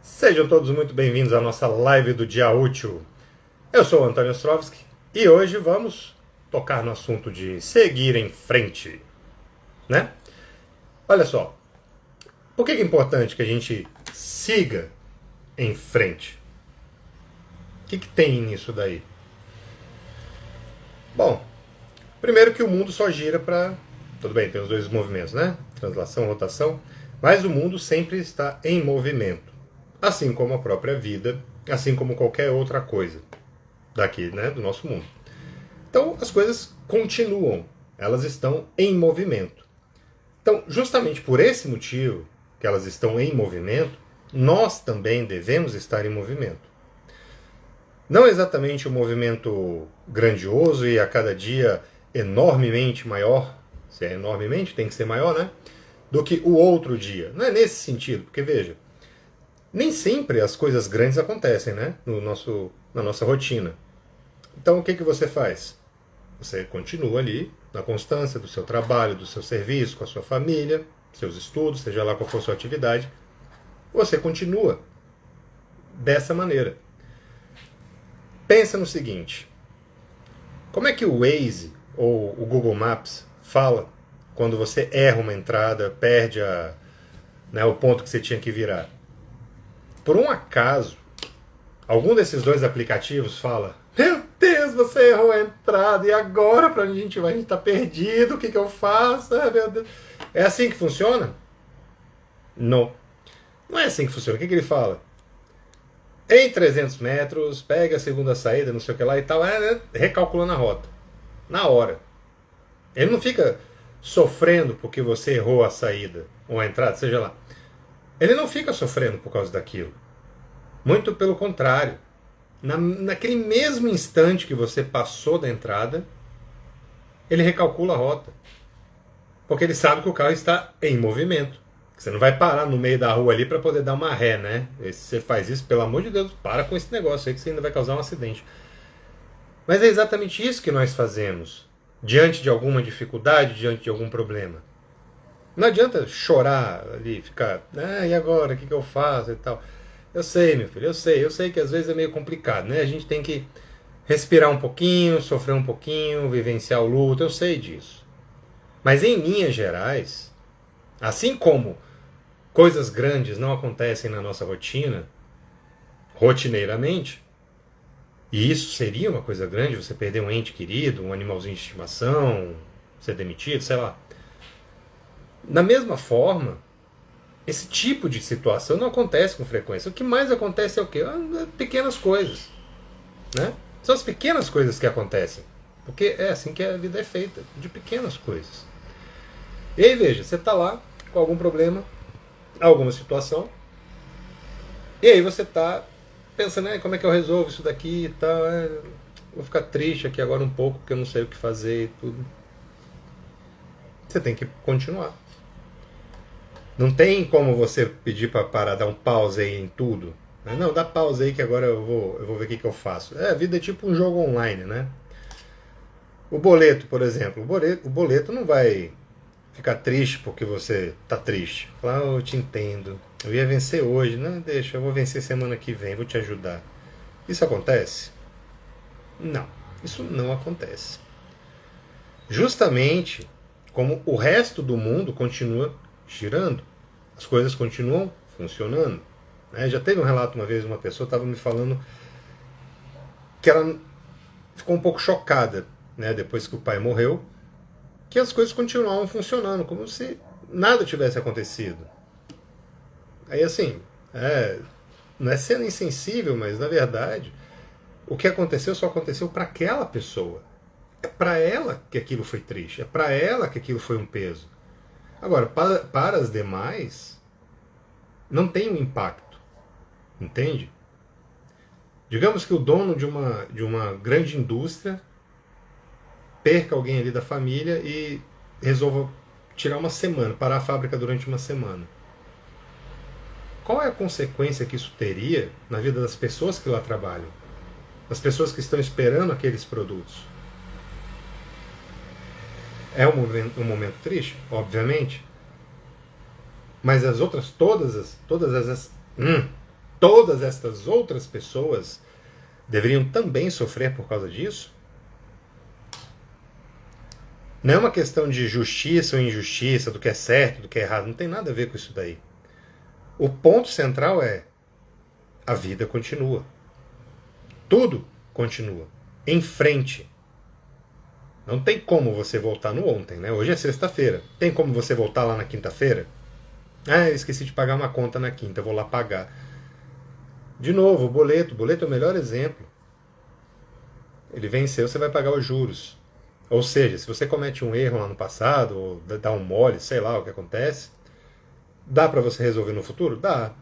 Sejam todos muito bem-vindos à nossa live do Dia Útil. Eu sou o Antônio Ostrovsky e hoje vamos tocar no assunto de seguir em frente, né? Olha só, por que é importante que a gente siga em frente? O que tem nisso daí? Bom, primeiro que o mundo só gira para... Tudo bem, tem os dois movimentos, né? Translação, rotação, mas o mundo sempre está em movimento. Assim como a própria vida, assim como qualquer outra coisa daqui, né, do nosso mundo. Então, as coisas continuam, elas estão em movimento. Então, justamente por esse motivo, que elas estão em movimento, nós também devemos estar em movimento. Não exatamente um movimento grandioso e a cada dia enormemente maior, se é enormemente, tem que ser maior, né? Do que o outro dia. Não é nesse sentido, porque veja, nem sempre as coisas grandes acontecem, né? Na nossa rotina. Então o que você faz? Você continua ali, na constância do seu trabalho, do seu serviço, com a sua família, seus estudos, seja lá qual for a sua atividade. Você continua dessa maneira. Pensa no seguinte: como é que o Waze ou o Google Maps fala quando você erra uma entrada, perde o ponto que você tinha que virar? Por um acaso, algum desses dois aplicativos fala: meu Deus, você errou a entrada, e agora para onde a gente vai? A gente está perdido, o que eu faço? Ah, meu Deus. É assim que funciona? Não. Não é assim que funciona. O que ele fala? Em 300 metros, pega a segunda saída, não sei o que lá e tal, recalculando a rota. Na hora. Ele não fica sofrendo porque você errou a saída ou a entrada, seja lá. Ele não fica sofrendo por causa daquilo. Muito pelo contrário. Naquele mesmo instante que você passou da entrada, ele recalcula a rota. Porque ele sabe que o carro está em movimento. Você não vai parar no meio da rua ali para poder dar uma ré, né? E se você faz isso, pelo amor de Deus, para com esse negócio aí que você ainda vai causar um acidente. Mas é exatamente isso que nós fazemos diante de alguma dificuldade, diante de algum problema. Não adianta chorar ali, ficar, e agora, o que eu faço e tal. Eu sei, meu filho, eu sei que às vezes é meio complicado, né? A gente tem que respirar um pouquinho, sofrer um pouquinho, vivenciar o luto, eu sei disso. Mas em linhas gerais, assim como coisas grandes não acontecem na nossa rotina, rotineiramente, e isso seria uma coisa grande, você perder um ente querido, um animalzinho de estimação, ser demitido, sei lá. Da mesma forma, esse tipo de situação não acontece com frequência. O que mais acontece é o quê? Pequenas coisas. Né? São as pequenas coisas que acontecem. Porque é assim que a vida é feita, de pequenas coisas. E aí veja, você está lá com algum problema, alguma situação, e aí você está pensando, como é que eu resolvo isso daqui e tal. Vou ficar triste aqui agora um pouco, porque eu não sei o que fazer e tudo. Você tem que continuar. Não tem como você pedir para dar um pause aí em tudo. Não, dá pausa aí que agora eu vou ver o que eu faço. A vida é tipo um jogo online, né? O boleto, por exemplo. O boleto não vai ficar triste porque você tá triste. Falar, eu te entendo. Eu ia vencer hoje. Não, deixa, eu vou vencer semana que vem, vou te ajudar. Isso acontece? Não, isso não acontece. Justamente como o resto do mundo continua girando, as coisas continuam funcionando. Já teve um relato uma vez, uma pessoa estava me falando que ela ficou um pouco chocada, depois que o pai morreu, que as coisas continuavam funcionando, como se nada tivesse acontecido. Aí assim, não é sendo insensível, mas na verdade, o que aconteceu só aconteceu para aquela pessoa. É para ela que aquilo foi triste, é para ela que aquilo foi um peso. Agora, para as demais, não tem um impacto. Entende? Digamos que o dono de uma grande indústria perca alguém ali da família e resolva tirar uma semana, parar a fábrica durante uma semana. Qual é a consequência que isso teria na vida das pessoas que lá trabalham? Das pessoas que estão esperando aqueles produtos? É um momento triste? Obviamente. Mas as outras, todas as todas estas outras pessoas deveriam também sofrer por causa disso? Não é uma questão de justiça ou injustiça, do que é certo, do que é errado, não tem nada a ver com isso daí. O ponto central é: a vida continua. Tudo continua. Em frente. Não tem como você voltar no ontem, né? Hoje é sexta-feira. Tem como você voltar lá na quinta-feira? Ah, eu esqueci de pagar uma conta na quinta, vou lá pagar. De novo, o boleto. O boleto é o melhor exemplo. Ele venceu, você vai pagar os juros. Ou seja, se você comete um erro lá no passado, ou dá um mole, sei lá o que acontece, dá para você resolver no futuro? Dá.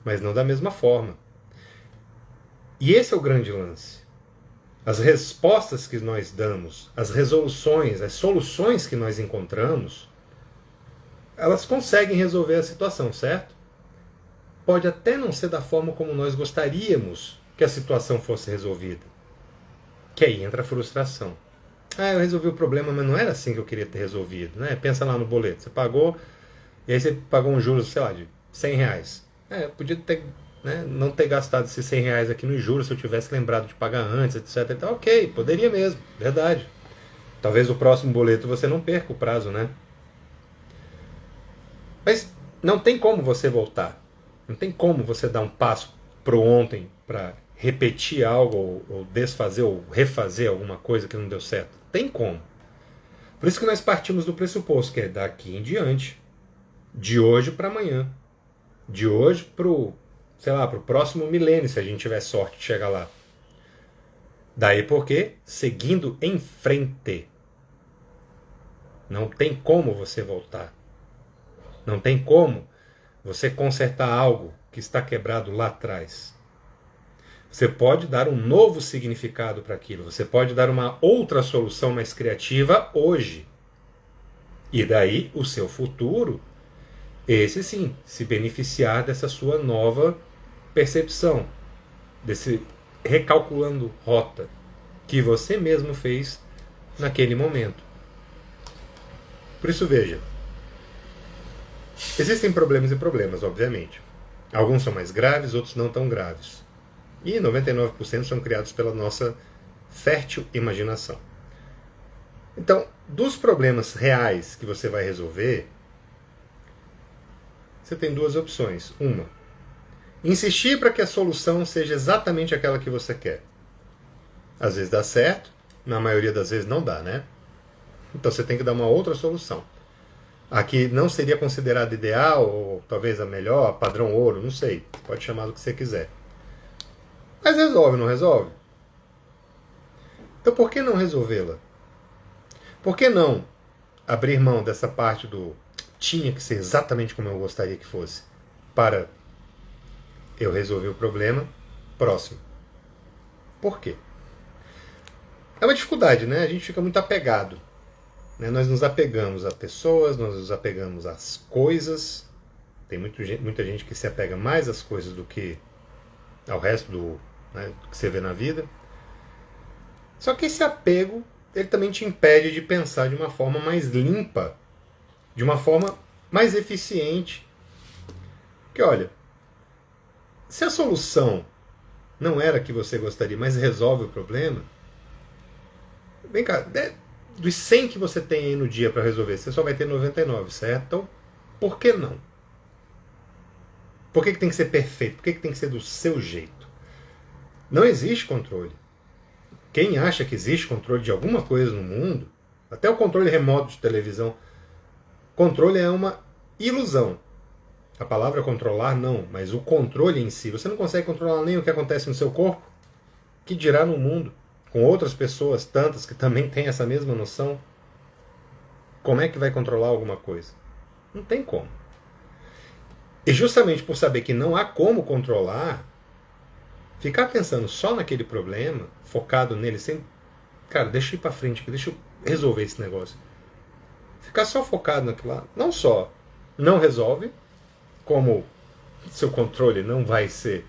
Mas não da mesma forma. E esse é o grande lance. As respostas que nós damos, as resoluções, as soluções que nós encontramos, elas conseguem resolver a situação, certo? Pode até não ser da forma como nós gostaríamos que a situação fosse resolvida. Que aí entra a frustração. Ah, eu resolvi o problema, mas não era assim que eu queria ter resolvido, né? Pensa lá no boleto. Você pagou, e aí você pagou um juros, sei lá, de R$100. Eu podia ter, né, não ter gastado esses R$100 aqui nos juros se eu tivesse lembrado de pagar antes, etc. Então, ok, poderia mesmo, verdade. Talvez o próximo boleto você não perca o prazo, né? Mas não tem como você voltar. Não tem como você dar um passo pro ontem para repetir algo, ou desfazer, ou refazer alguma coisa que não deu certo. Tem como. Por isso que nós partimos do pressuposto que é daqui em diante, de hoje para amanhã, de hoje pro, sei lá, pro próximo milênio, se a gente tiver sorte de chegar lá. Daí porque, seguindo em frente, não tem como você voltar. Não tem como você consertar algo que está quebrado lá atrás. Você pode dar um novo significado para aquilo. Você pode dar uma outra solução mais criativa hoje. E daí o seu futuro, esse sim, se beneficiar dessa sua nova percepção, desse recalculando rota que você mesmo fez naquele momento. Por isso, veja, existem problemas e problemas, obviamente. Alguns são mais graves, outros não tão graves. E 99% são criados pela nossa fértil imaginação. Então, dos problemas reais que você vai resolver, você tem duas opções. Uma, insistir para que a solução seja exatamente aquela que você quer. Às vezes dá certo, na maioria das vezes não dá, né? Então você tem que dar uma outra solução. A que não seria considerada ideal, ou talvez a melhor, padrão ouro, não sei. Pode chamar do que você quiser. Mas resolve, não resolve? Então por que não resolvê-la? Por que não abrir mão dessa parte do tinha que ser exatamente como eu gostaria que fosse, para eu resolver o problema próximo? Por quê? É uma dificuldade, né? A gente fica muito apegado. Né? Nós nos apegamos a pessoas, nós nos apegamos às coisas. Tem muita gente que se apega mais às coisas do que ao resto do que você vê na vida. Só que esse apego, ele também te impede de pensar de uma forma mais limpa, de uma forma mais eficiente. Porque olha, se a solução não era a que você gostaria, mas resolve o problema, vem cá, dos 100 que você tem aí no dia para resolver, você só vai ter 99, certo? Então, por que não? Por que tem que ser perfeito? Por que tem que ser do seu jeito? Não existe controle. Quem acha que existe controle de alguma coisa no mundo, até o controle remoto de televisão, controle é uma ilusão. A palavra controlar não, mas o controle em si. Você não consegue controlar nem o que acontece no seu corpo, que dirá no mundo, com outras pessoas, tantas que também têm essa mesma noção. Como é que vai controlar alguma coisa? Não tem como. E justamente por saber que não há como controlar, ficar pensando só naquele problema, focado nele, sem... Cara, deixa eu ir pra frente, deixa eu resolver esse negócio. Ficar só focado naquilo lá, não só não resolve, como seu controle não vai ser...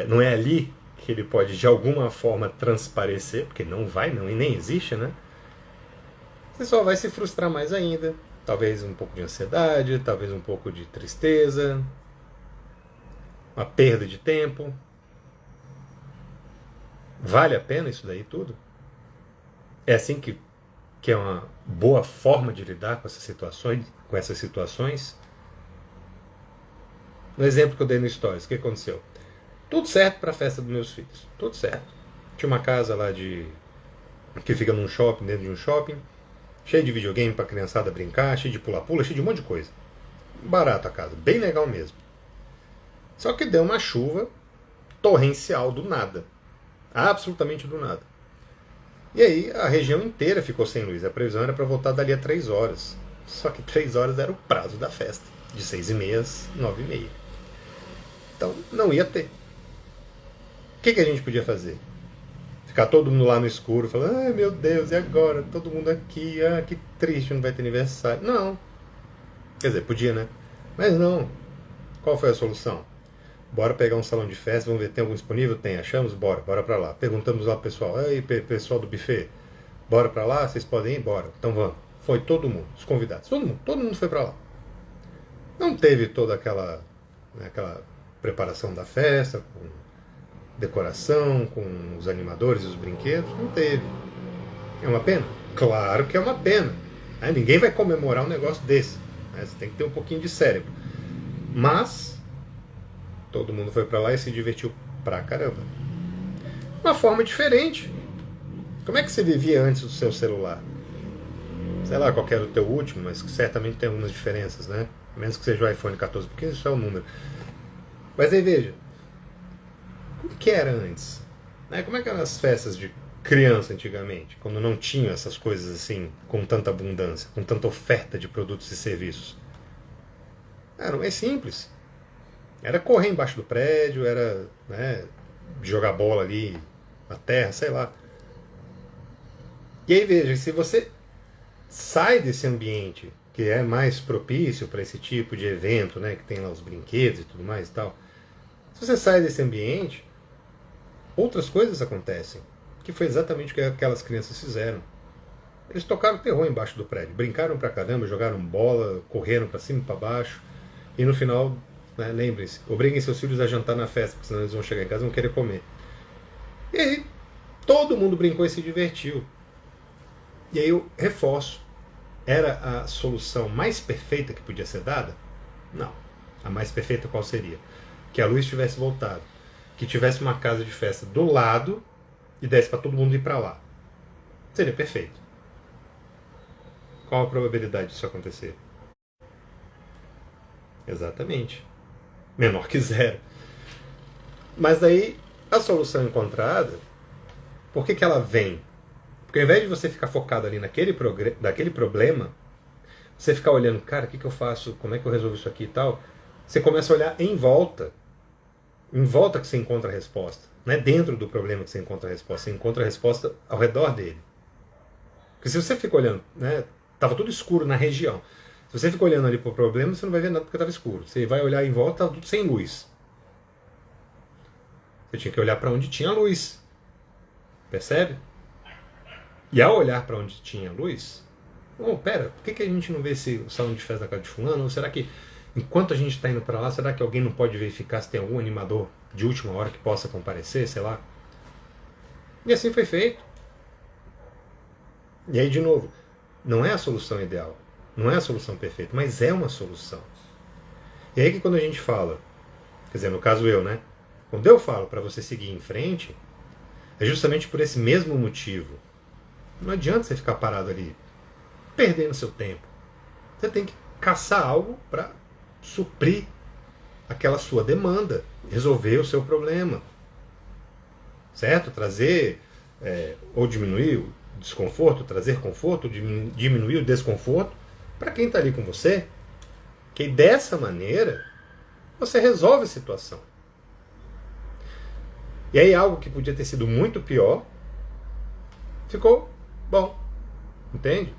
não é ali que ele pode de alguma forma transparecer, porque não vai, não, e nem existe, né? Você só vai se frustrar mais ainda. Talvez um pouco de ansiedade, talvez um pouco de tristeza. uma perda de tempo. Vale a pena isso daí tudo? É assim que é uma boa forma de lidar com essas situações? No exemplo que eu dei no Stories, o que aconteceu? Tudo certo para a festa dos meus filhos, tudo certo. Tinha uma casa lá que fica num shopping, dentro de um shopping, cheio de videogame para a criançada brincar, cheio de pula-pula, cheio de um monte de coisa. Barato a casa, bem legal mesmo. Só que deu uma chuva torrencial do nada. Absolutamente do nada. E aí a região inteira ficou sem luz. A previsão era para voltar dali a 3 horas. Só que 3 horas era o prazo da festa. De 6h30 às 9h30. Então não ia ter. O que a gente podia fazer? Ficar todo mundo lá no escuro, falando, ai meu Deus, e agora? Todo mundo aqui, que triste, não vai ter aniversário. Não. Quer dizer, podia, né? Mas não. Qual foi a solução? Bora pegar um salão de festa, vamos ver, tem algum disponível? Tem, achamos? Bora pra lá. Perguntamos lá pro pessoal, ei, pessoal do buffet, bora pra lá? Vocês podem ir? Bora. Então vamos. Foi todo mundo, os convidados, todo mundo foi pra lá. Não teve toda aquela preparação da festa, com decoração, com os animadores e os brinquedos, não teve. É uma pena? Claro que é uma pena. Ninguém vai comemorar um negócio desse. Você tem que ter um pouquinho de cérebro. Mas todo mundo foi pra lá e se divertiu pra caramba. Uma forma diferente. Como é que você vivia antes do seu celular? Sei lá qual era o teu último, mas certamente tem algumas diferenças, né? Menos que seja o iPhone 14, porque isso é o número. Mas aí veja, como que era antes? Como é que eram as festas de criança antigamente, quando não tinham essas coisas assim, com tanta abundância, com tanta oferta de produtos e serviços? Era mais simples. Era correr embaixo do prédio, era jogar bola ali na terra, sei lá. E aí veja, se você sai desse ambiente que é mais propício para esse tipo de evento, que tem lá os brinquedos e tudo mais e tal, se você sai desse ambiente, outras coisas acontecem, que foi exatamente o que aquelas crianças fizeram. Eles tocaram terror embaixo do prédio, brincaram pra caramba, jogaram bola, correram pra cima e pra baixo, e no final, lembrem-se, obriguem seus filhos a jantar na festa, porque senão eles vão chegar em casa e vão querer comer. E aí, todo mundo brincou e se divertiu. E aí eu reforço, era a solução mais perfeita que podia ser dada? Não. A mais perfeita qual seria? Que a luz tivesse voltado, que tivesse uma casa de festa do lado e desse para todo mundo ir para lá. Seria perfeito. Qual a probabilidade disso acontecer? Exatamente. Menor que zero. Mas daí, a solução encontrada, por que ela vem? Porque ao invés de você ficar focado ali naquele problema, você ficar olhando, cara, o que eu faço? Como é que eu resolvo isso aqui e tal? Você começa a olhar em volta. Em volta que você encontra a resposta. Não é dentro do problema que você encontra a resposta. Você encontra a resposta ao redor dele. Porque se você fica olhando, estava tudo escuro na região. Se você fica olhando ali para o problema, você não vai ver nada porque estava escuro. Você vai olhar em volta, estava tudo sem luz. Você tinha que olhar para onde tinha luz. Percebe? E ao olhar para onde tinha luz, pera, por que a gente não vê o salão de festa da casa de fulano? Ou será que, enquanto a gente está indo para lá, será que alguém não pode verificar se tem algum animador de última hora que possa comparecer, sei lá? E assim foi feito. E aí, de novo, não é a solução ideal, não é a solução perfeita, mas é uma solução. E aí que quando a gente fala, quer dizer, no caso eu, quando eu falo para você seguir em frente, é justamente por esse mesmo motivo. Não adianta você ficar parado ali, perdendo seu tempo. Você tem que caçar algo para suprir aquela sua demanda, resolver o seu problema. Certo? Trazer, ou diminuir o desconforto, trazer conforto, diminuir o desconforto para quem está ali com você. Que dessa maneira você resolve a situação. E aí algo que podia ter sido muito pior ficou bom. Entende?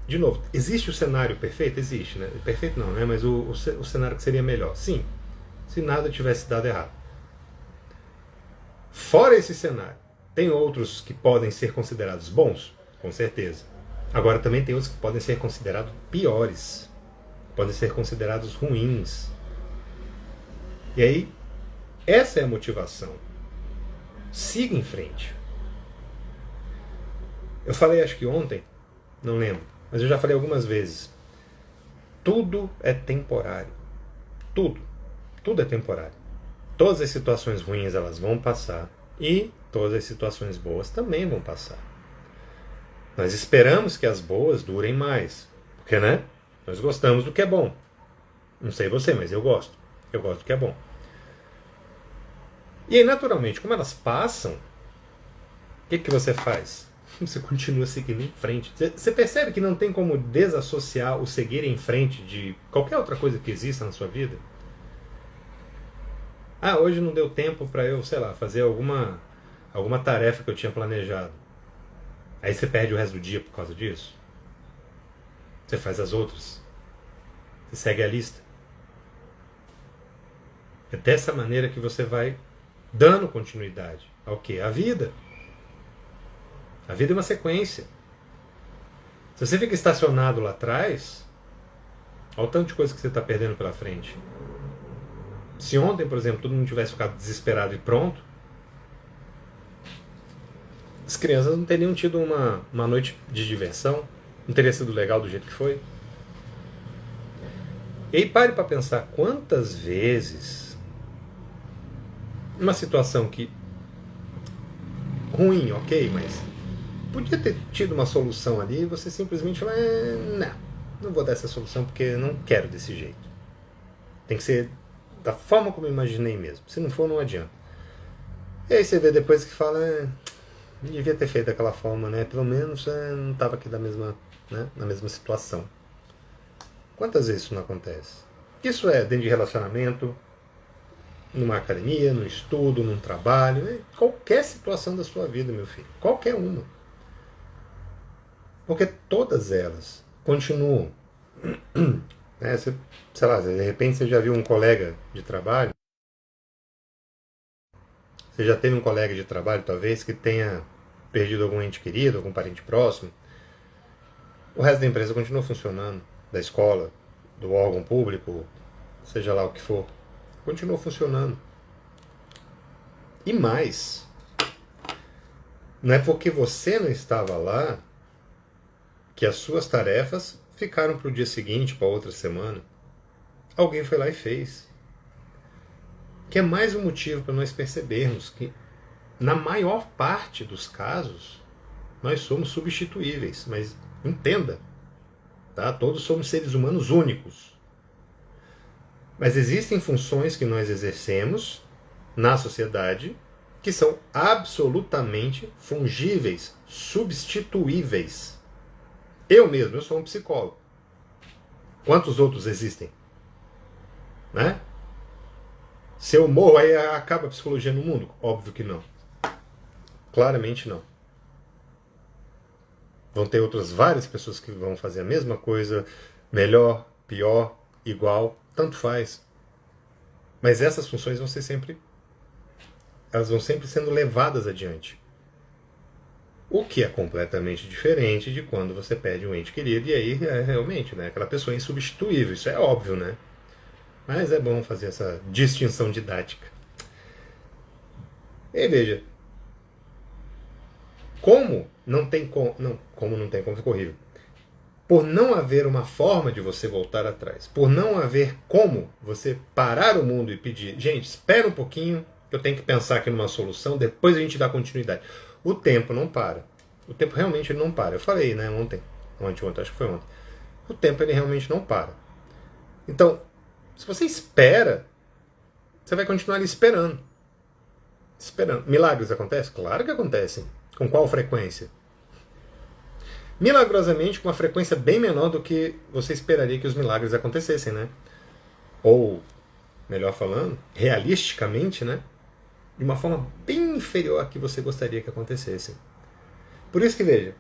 De novo, existe o cenário perfeito? Existe, né? Perfeito não, mas o cenário que seria melhor. Sim, se nada tivesse dado errado. Fora esse cenário, tem outros que podem ser considerados bons? Com certeza. Agora também tem outros que podem ser considerados piores. Podem ser considerados ruins. E aí, essa é a motivação. Siga em frente. Eu falei, acho que ontem, não lembro, mas eu já falei algumas vezes. Tudo é temporário. Tudo. Tudo é temporário. Todas as situações ruins elas vão passar e todas as situações boas também vão passar. Nós esperamos que as boas durem mais, porque, né? Nós gostamos do que é bom. Não sei você, mas eu gosto. Eu gosto do que é bom. E aí, naturalmente, como elas passam, o que você faz? Você continua seguindo em frente. Você percebe que não tem como desassociar o seguir em frente de qualquer outra coisa que exista na sua vida? Ah, hoje não deu tempo para eu, sei lá, fazer alguma tarefa que eu tinha planejado. Aí você perde o resto do dia por causa disso? Você faz as outras? Você segue a lista? É dessa maneira que você vai dando continuidade ao quê? À vida. A vida é uma sequência. Se você fica estacionado lá atrás, olha o tanto de coisa que você está perdendo pela frente. Se ontem, por exemplo, todo mundo tivesse ficado desesperado e pronto, as crianças não teriam tido uma noite de diversão, não teria sido legal do jeito que foi. E aí pare para pensar quantas vezes uma situação que ruim, ok, mas podia ter tido uma solução ali e você simplesmente fala, não vou dar essa solução porque eu não quero desse jeito. Tem que ser da forma como eu imaginei mesmo. Se não for, não adianta. E aí você vê depois que fala, devia ter feito daquela forma, né? Pelo menos não estava aqui na mesma situação. Quantas vezes isso não acontece? Isso é dentro de relacionamento, numa academia, no estudo, num trabalho, qualquer situação da sua vida, meu filho. Qualquer uma. Porque todas elas continuam. Sei lá, de repente você já viu um colega de trabalho. Você já teve um colega de trabalho, talvez, que tenha perdido algum ente querido, algum parente próximo. O resto da empresa continua funcionando, da escola, do órgão público, seja lá o que for. Continua funcionando. E mais, não é porque você não estava lá que as suas tarefas ficaram para o dia seguinte, para outra semana. Alguém foi lá e fez. Que é mais um motivo para nós percebermos que, na maior parte dos casos, nós somos substituíveis. Mas entenda, tá? Todos somos seres humanos únicos. Mas existem funções que nós exercemos na sociedade que são absolutamente fungíveis, substituíveis. Eu sou um psicólogo. Quantos outros existem? Né? Se eu morro, aí acaba a psicologia no mundo? Óbvio que não. Claramente não. Vão ter outras várias pessoas que vão fazer a mesma coisa, melhor, pior, igual, tanto faz. Mas essas funções vão ser sempre, elas vão sempre sendo levadas adiante. O que é completamente diferente de quando você perde um ente querido, e aí realmente, né, aquela pessoa é insubstituível, isso é óbvio, né? Mas é bom fazer essa distinção didática. E aí, veja, como não tem como, ficou horrível. Por não haver uma forma de você voltar atrás, por não haver como você parar o mundo e pedir, gente, espera um pouquinho, eu tenho que pensar aqui numa solução, depois a gente dá continuidade. O tempo não para. O tempo realmente ele não para. Eu falei, né, ontem, acho que foi ontem. O tempo ele realmente não para. Então, se você espera, você vai continuar ali esperando. Esperando. Milagres acontecem? Claro que acontecem. Com qual frequência? Milagrosamente com uma frequência bem menor do que você esperaria que os milagres acontecessem, né? Ou, melhor falando, realisticamente, né? De uma forma bem inferior à que você gostaria que acontecesse. Por isso que, veja,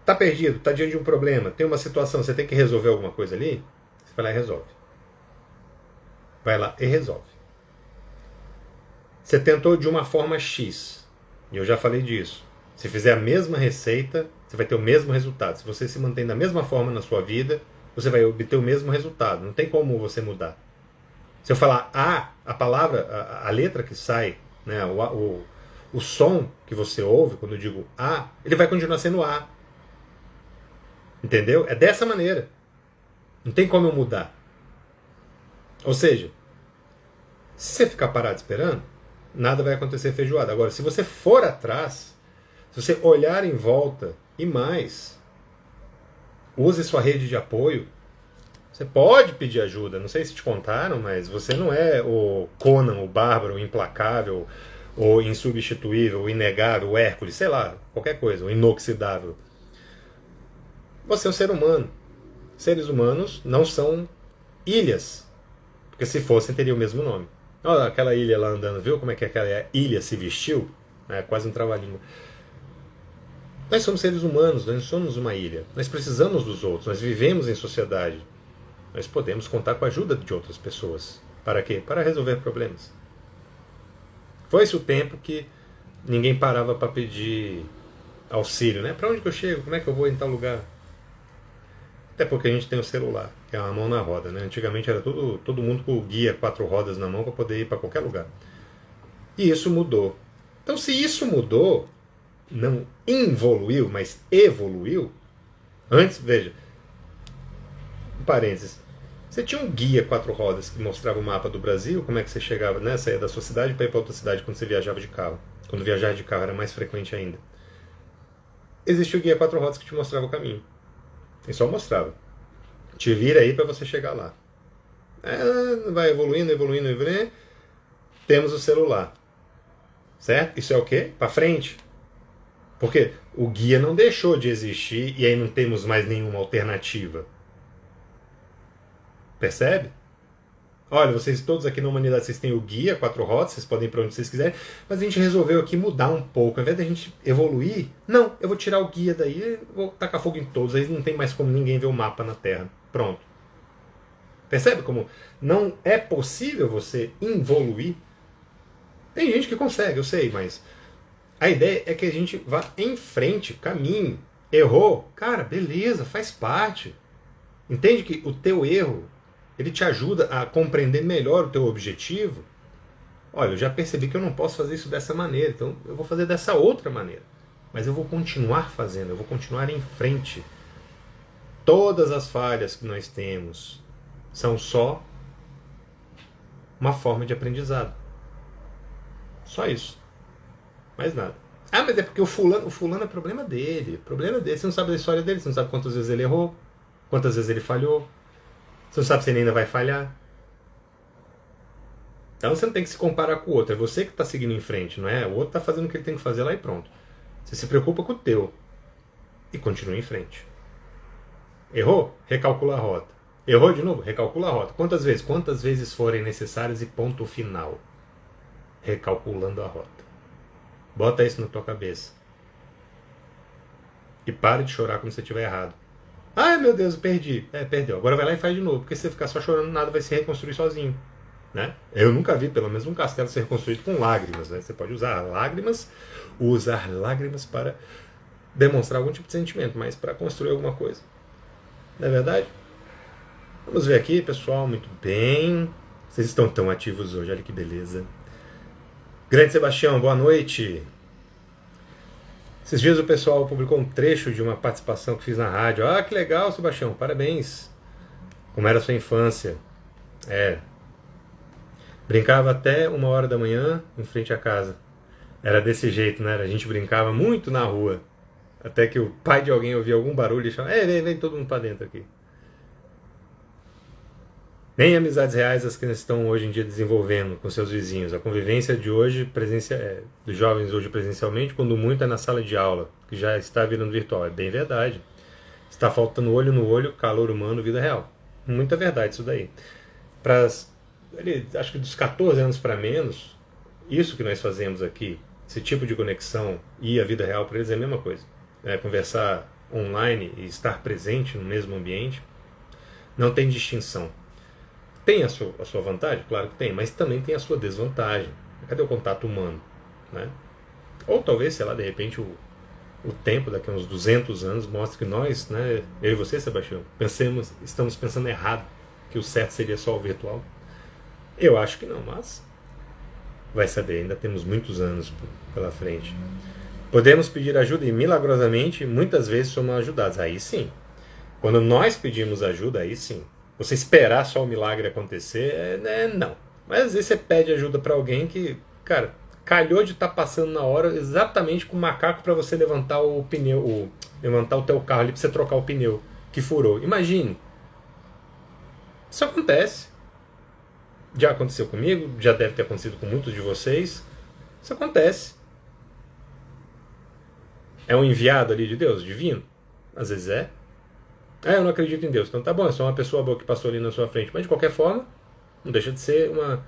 tá perdido, tá diante de um problema, tem uma situação, você tem que resolver alguma coisa ali, você vai lá e resolve. Vai lá e resolve. Você tentou de uma forma X, e eu já falei disso. Se fizer a mesma receita, você vai ter o mesmo resultado. Se você se mantém da mesma forma na sua vida, você vai obter o mesmo resultado. Não tem como você mudar. Se eu falar a palavra, a letra que sai, né, o som que você ouve quando eu digo a, ele vai continuar sendo a. Entendeu? É dessa maneira. Não tem como eu mudar. Ou seja, se você ficar parado esperando, nada vai acontecer feijoada. Agora, se você for atrás, se você olhar em volta e mais, use sua rede de apoio. Você pode pedir ajuda. Não sei se te contaram, mas você não é o Conan, o bárbaro, o implacável, o insubstituível, o inegável, o Hércules, sei lá, qualquer coisa, o inoxidável. Você é um ser humano. Seres humanos não são ilhas. Porque se fossem, teria o mesmo nome. Olha aquela ilha lá andando, viu como é que aquela ilha se vestiu? É quase um trava-língua. Nós somos seres humanos, nós não somos uma ilha. Nós precisamos dos outros, nós vivemos em sociedade. Nós podemos contar com a ajuda de outras pessoas. Para quê? Para resolver problemas. Foi esse o tempo que ninguém parava para pedir auxílio, né? Para onde que eu chego? Como é que eu vou em tal lugar? Até porque a gente tem o celular, que é uma mão na roda, né? Antigamente era todo mundo com o guia 4 rodas na mão para poder ir para qualquer lugar. E isso mudou. Então, se isso mudou, não involuiu, mas evoluiu. Antes, veja, um parênteses. Você tinha um guia 4 rodas que mostrava o mapa do Brasil, como é que você chegava, né? Saía da sua cidade para ir para outra cidade quando você viajava de carro. Quando viajar de carro era mais frequente ainda. Existia o guia 4 rodas que te mostrava o caminho. E só mostrava. Te vira aí para você chegar lá. Vai evoluindo, evoluindo, evoluindo. Temos o celular. Certo? Isso é o quê? Para frente. Porque o guia não deixou de existir e aí não temos mais nenhuma alternativa. Percebe? Olha, vocês todos aqui na humanidade, vocês têm o guia 4 rodas, vocês podem ir para onde vocês quiserem, mas a gente resolveu aqui mudar um pouco. Ao invés da gente evoluir, não, eu vou tirar o guia daí, vou tacar fogo em todos, aí não tem mais como ninguém ver o mapa na Terra. Pronto. Percebe como não é possível você evoluir? Tem gente que consegue, eu sei, mas a ideia é que a gente vá em frente, caminhe. Errou? Cara, beleza, faz parte. Entende que o teu erro, ele te ajuda a compreender melhor o teu objetivo. Olha, eu já percebi que eu não posso fazer isso dessa maneira, então eu vou fazer dessa outra maneira. Mas eu vou continuar fazendo, eu vou continuar em frente. Todas as falhas que nós temos são só uma forma de aprendizado. Só isso. Mais nada. Ah, mas é porque o fulano é problema dele. Problema dele. Você não sabe da história dele, você não sabe quantas vezes ele errou, quantas vezes ele falhou. Você não sabe se ele ainda vai falhar. Então você não tem que se comparar com o outro. É você que está seguindo em frente, não é? O outro está fazendo o que ele tem que fazer lá e pronto. Você se preocupa com o teu. E continua em frente. Errou? Recalcula a rota. Errou de novo? Recalcula a rota. Quantas vezes? Quantas vezes forem necessárias e ponto final. Recalculando a rota. Bota isso na tua cabeça. E pare de chorar quando você estiver errado. Ai meu Deus, eu perdi. Perdeu. Agora vai lá e faz de novo. Porque se você ficar só chorando, nada vai se reconstruir sozinho. Né? Eu nunca vi, pelo menos, um castelo ser reconstruído com lágrimas. Né? Você pode usar lágrimas para demonstrar algum tipo de sentimento, mas para construir alguma coisa. Não é verdade? Vamos ver aqui, pessoal. Muito bem. Vocês estão tão ativos hoje. Olha que beleza. Grande Sebastião, boa noite. Esses dias o pessoal publicou um trecho de uma participação que fiz na rádio. Ah, que legal, Sebastião, parabéns. Como era a sua infância? Brincava até 1h da manhã em frente à casa. Era desse jeito, né? A gente brincava muito na rua. Até que o pai de alguém ouvia algum barulho e chamava: vem todo mundo para dentro aqui. Nem amizades reais as crianças estão hoje em dia desenvolvendo com seus vizinhos. A convivência de hoje, dos jovens hoje presencialmente, quando muito é na sala de aula, que já está virando virtual. É bem verdade. Está faltando olho no olho, calor humano, vida real. Muita verdade isso daí. Acho que dos 14 anos para menos, isso que nós fazemos aqui, esse tipo de conexão e a vida real para eles é a mesma coisa. Conversar online e estar presente no mesmo ambiente não tem distinção. Tem a sua vantagem? Claro que tem, mas também tem a sua desvantagem. Cadê o contato humano? Né? Ou talvez, sei lá, de repente o tempo, daqui a uns 200 anos, mostre que nós, né, eu e você, Sebastião, estamos pensando errado, que o certo seria só o virtual. Eu acho que não, mas vai saber, ainda temos muitos anos pela frente. Podemos pedir ajuda e milagrosamente muitas vezes somos ajudados. Aí sim. Quando nós pedimos ajuda, aí sim. Você esperar só o milagre acontecer, não. Mas às vezes você pede ajuda para alguém que, cara, calhou de estar passando na hora exatamente com o macaco para você levantar o pneu, levantar o teu carro ali para você trocar o pneu que furou. Imagine. Isso acontece. Já aconteceu comigo, já deve ter acontecido com muitos de vocês. Isso acontece. É um enviado ali de Deus, divino? Às vezes é. Eu não acredito em Deus. Então tá bom, é só uma pessoa boa que passou ali na sua frente. Mas de qualquer forma, não deixa de ser um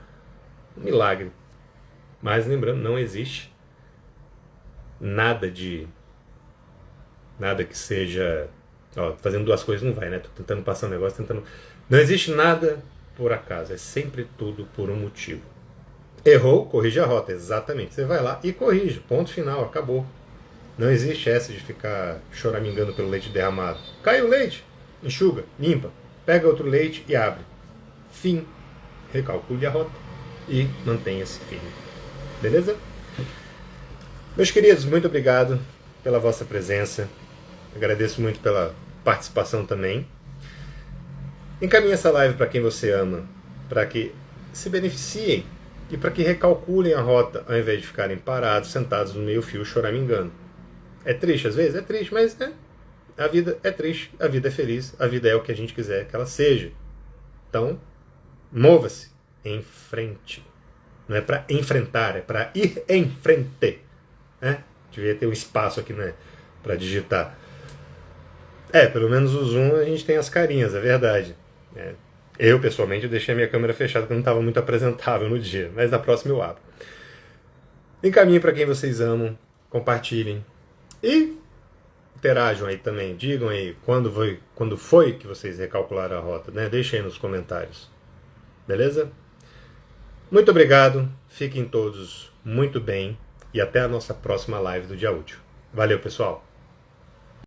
milagre. Mas lembrando, não existe nada que seja... Ó, fazendo duas coisas não vai, né? Tô tentando passar um negócio, tentando... Não existe nada por acaso, é sempre tudo por um motivo. Errou, corrige a rota, exatamente. Você vai lá e corrige, ponto final, acabou. Não existe essa de ficar choramingando pelo leite derramado. Caiu o leite, enxuga, limpa, pega outro leite e abre. Fim. Recalcule a rota e mantenha-se firme. Beleza? Meus queridos, muito obrigado pela vossa presença. Agradeço muito pela participação também. Encaminhe essa live para quem você ama, para que se beneficiem e para que recalculem a rota, ao invés de ficarem parados, sentados no meio fio, choramingando. É triste às vezes? É triste, mas a vida é triste, a vida é feliz, a vida é o que a gente quiser que ela seja. Então, mova-se em frente. Não é para enfrentar, é para ir em frente. Devia ter um espaço aqui, né, para digitar. Pelo menos o Zoom a gente tem as carinhas, é verdade. Eu, pessoalmente, deixei a minha câmera fechada porque não estava muito apresentável no dia, mas na próxima eu abro. Encaminhem para quem vocês amam, compartilhem e interajam aí também. Digam aí quando foi que vocês recalcularam a rota, né? Deixem aí nos comentários. Beleza? Muito obrigado, fiquem todos muito bem e até a nossa próxima live do Dia Útil. Valeu, pessoal!